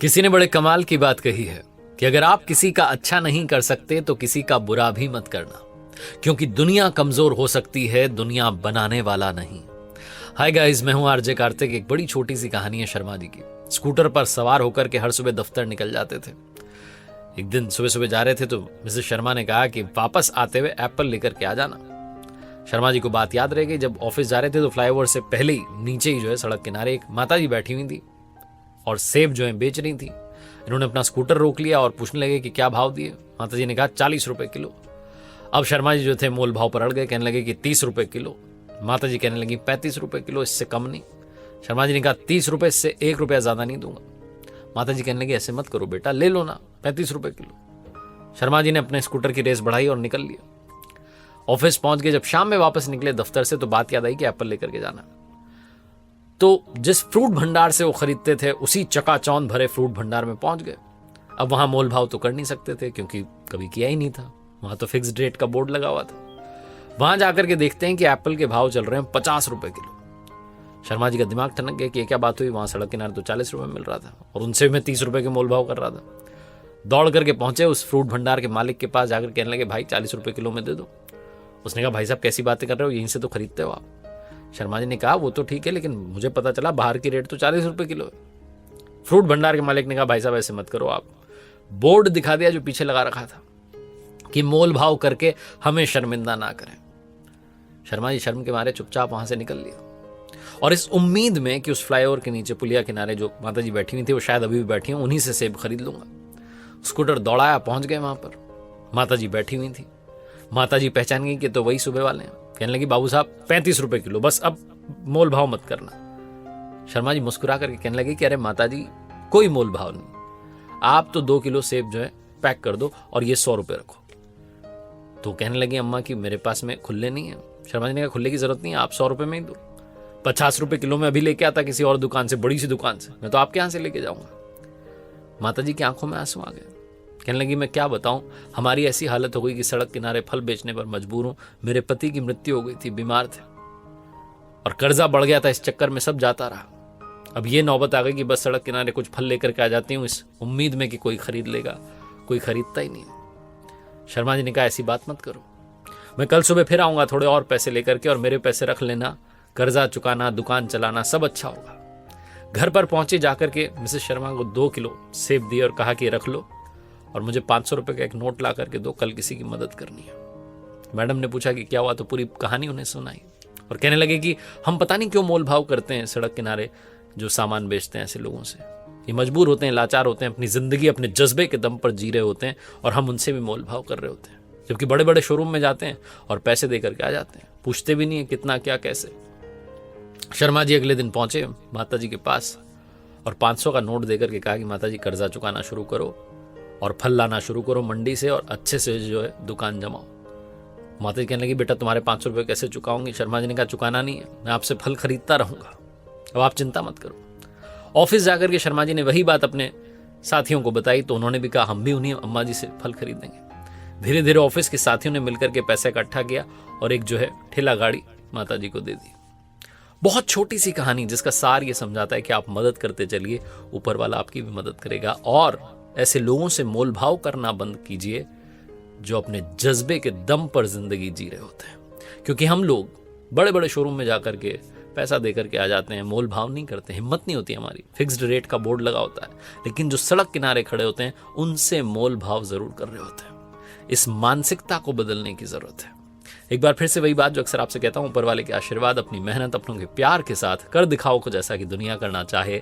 किसी ने बड़े कमाल की बात कही है कि अगर आप किसी का अच्छा नहीं कर सकते तो किसी का बुरा भी मत करना, क्योंकि दुनिया कमजोर हो सकती है, दुनिया बनाने वाला नहीं। हाय गाइस, मैं हूं आरजे कार्तिक। एक बड़ी छोटी सी कहानी है शर्मा जी की। स्कूटर पर सवार होकर के हर सुबह दफ्तर निकल जाते थे। एक दिन सुबह सुबह जा रहे थे तो मिसेस शर्मा ने कहा कि वापस आते हुए एप्पल लेकर के आ जाना। शर्मा जी को बात याद रह गई। जब ऑफिस जा रहे थे तो फ्लाईओवर से पहले ही नीचे ही सड़क किनारे एक माता जी बैठी हुई थी और सेब बेच रही थी। इन्होंने अपना स्कूटर रोक लिया और पूछने लगे कि क्या भाव दिए। माता जी ने कहा 40 रुपए किलो। अब शर्मा जी थे मोल भाव पर अड़ गए, कहने लगे कि 30 रुपए किलो। माता जी कहने लगी 35 रुपए किलो, इससे कम नहीं। शर्मा जी ने कहा 30 रुपए, इससे 1 रुपया ज्यादा नहीं दूंगा। माता जी कहने लगी ऐसे मत करो बेटा, ले लो ना 35 रुपए किलो। शर्मा जी ने अपने स्कूटर की रेस बढ़ाई और निकल लिया। ऑफिस पहुंच गए। जब शाम में वापस निकले दफ्तर से तो बात याद आई कि एप्पल लेकर के जाना। तो जिस फ्रूट भंडार से वो खरीदते थे उसी चकाचौंध भरे फ्रूट भंडार में पहुंच गए। अब वहां मोल भाव तो कर नहीं सकते थे क्योंकि कभी किया ही नहीं था। वहां तो फिक्स्ड रेट का बोर्ड लगा हुआ था। वहां जाकर के देखते हैं कि एप्पल के भाव चल रहे हैं 50 रुपए किलो। शर्मा जी का दिमाग ठनक गया कि ये क्या बात हुई। वहां सड़क किनारे तो 40 रुपए मिल रहा था और उनसे मैं 30 रुपए के मोल भाव कर रहा था। दौड़ करके पहुंचे उस फ्रूट भंडार के मालिक के पास। जाकर कहने लगे भाई 40 रुपए किलो में दे दो। उसने कहा भाई साहब कैसी बातें कर रहे हो, यहीं से तो खरीदते हो आप। शर्मा जी ने कहा वो तो ठीक है, लेकिन मुझे पता चला बाहर की रेट तो 40 रुपए किलो है। फ्रूट भंडार के मालिक ने कहा भाई साहब ऐसे मत करो आप। बोर्ड दिखा दिया जो पीछे लगा रखा था कि मोल भाव करके हमें शर्मिंदा ना करें। शर्मा जी शर्म के मारे चुपचाप वहां से निकल लिया और इस उम्मीद में कि उस फ्लाईओवर के नीचे पुलिया किनारे जो माता जी बैठी हुई थी वो शायद अभी भी बैठी हूं, उन्हीं से सेब खरीद लूंगा। स्कूटर दौड़ाया, पहुंच गए वहां पर। माता जी बैठी हुई थी। माता जी पहचान गई कि तो वही सुबह वाले हैं। कहने लगी बाबू साहब 35 रुपए किलो, बस अब मोल भाव मत करना। शर्मा जी मुस्कुरा करके कहने लगे कि अरे माता जी कोई मोल भाव नहीं, आप तो 2 किलो सेब पैक कर दो और ये 100 रुपए रखो। तो कहने लगी अम्मा कि मेरे पास में खुले नहीं है। शर्मा जी ने कहा खुले की जरूरत नहीं है, आप 100 रुपए में ही दो। 50 रुपए किलो में अभी लेके आता किसी और दुकान से, बड़ी सी दुकान से, मैं तो आपके यहां से लेके जाऊंगा। माता जी की आंखों में आंसू आ गए। कहने लगी मैं क्या बताऊं, हमारी ऐसी हालत हो गई कि सड़क किनारे फल बेचने पर मजबूर हूं। मेरे पति की मृत्यु हो गई थी, बीमार थे और कर्जा बढ़ गया था, इस चक्कर में सब जाता रहा। अब ये नौबत आ गई कि बस सड़क किनारे कुछ फल लेकर के आ जाती हूं इस उम्मीद में कि कोई खरीद लेगा। कोई खरीदता ही नहीं। शर्मा जी ने कहा ऐसी बात मत करो, मैं कल सुबह फिर आऊंगा थोड़े और पैसे लेकर के और मेरे पैसे रख लेना, कर्जा चुकाना, दुकान चलाना सब अच्छा होगा। घर पर पहुंचे, जाकर के मिसेस शर्मा को 2 किलो सेब दिए और कहा कि रख लो और मुझे 500 रुपए का एक नोट ला करके दो, कल किसी की मदद करनी है। मैडम ने पूछा कि क्या हुआ, तो पूरी कहानी उन्हें सुनाई और कहने लगे कि हम पता नहीं क्यों मोल भाव करते हैं सड़क किनारे जो सामान बेचते हैं ऐसे लोगों से। ये मजबूर होते हैं, लाचार होते हैं, अपनी जिंदगी अपने जज्बे के दम पर जी रहे होते हैं और हम उनसे भी मोल भाव कर रहे होते हैं। जबकि बड़े बड़े शोरूम में जाते हैं और पैसे दे करके आ जाते हैं, पूछते भी नहीं है कितना क्या कैसे। शर्मा जी अगले दिन पहुंचे माता जी के पास और 500 का नोट देकर के कहा कि माता जी कर्जा चुकाना शुरू करो और फल लाना शुरू करो मंडी से और अच्छे से दुकान जमाओ। माता जी कहने लगी बेटा तुम्हारे 500 रुपये कैसे चुकाऊंगी। शर्मा जी ने कहा चुकाना नहीं है, मैं आपसे फल खरीदता रहूंगा, अब आप चिंता मत करो। ऑफिस जाकर के शर्मा जी ने वही बात अपने साथियों को बताई तो उन्होंने भी कहा हम भी उन्हीं अम्मा जी से फल खरीदेंगे। धीरे धीरे ऑफिस के साथियों ने मिलकर के पैसा इकट्ठा किया और एक ठेला गाड़ी माता जी को दे दी। बहुत छोटी सी कहानी जिसका सार ये समझाता है कि आप मदद करते चलिए, ऊपर वाला आपकी भी मदद करेगा। और ऐसे लोगों से मोल भाव करना बंद कीजिए जो अपने जज्बे के दम पर जिंदगी जी रहे होते हैं। क्योंकि हम लोग बड़े बड़े शोरूम में जाकर के पैसा देकर के आ जाते हैं, मोल भाव नहीं करते, हिम्मत नहीं होती हमारी। फिक्स्ड रेट का बोर्ड लगा होता है, लेकिन जो सड़क किनारे खड़े होते हैं उनसे मोल भाव जरूर कर रहे होते हैं। इस मानसिकता को बदलने की जरूरत है। एक बार फिर से वही बात जो अक्सर आपसे कहता हूं, ऊपर वाले के आशीर्वाद, अपनी मेहनत, अपनों के प्यार के साथ कर दिखाओ कुछ ऐसा कि दुनिया करना चाहे।